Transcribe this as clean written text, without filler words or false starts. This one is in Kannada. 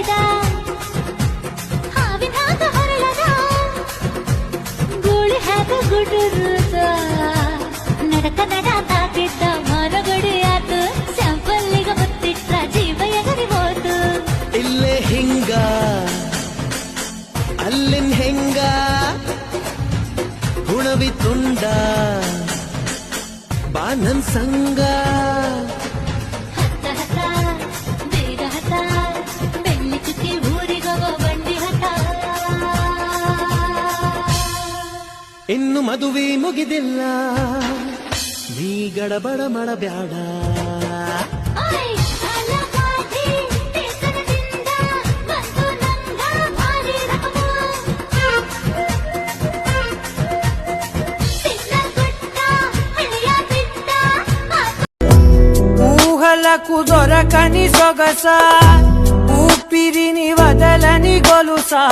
ಹೊಡೆದ ಹಾವಿನ ಹೊರಳದ ಗೂಳಿ ಹಾಕ ಗುಡುರುದ ನಡಕ ನಡ ತಾಕಿದ್ದ ಮರಗಡಿ ಆತು ಸ್ಯಾಂಪಲ್ಲಿಗ ಮುತ್ತಿಟ್ಟ ಜೀವ ಎಗರಿ ಹೋತು ಇಲ್ಲೇ ಹಿಂಗ ಅಲ್ಲಿನ್ ಹೆಂಗ ಗುಣವಿ ತುಂಡ ಬಾ ನನ್ ಸಂಗ ಹತ್ತ ಹತ್ತ ಬೇಗ ಹತ್ತ ಬೆಳ್ಳಿ ಚುಕ್ಕಿ ಊರಿಗವ ಬಂಡಿ ಹತ್ತ ಇನ್ನು ಮದುವೆ ಮುಗಿದಿಲ್ಲ ನೀ ಗಡಬಡ ಮಾಡಬ್ಯಾಡ ఊహలకు దొరకని సొగస ఊపిరిని వదలని గొలుసా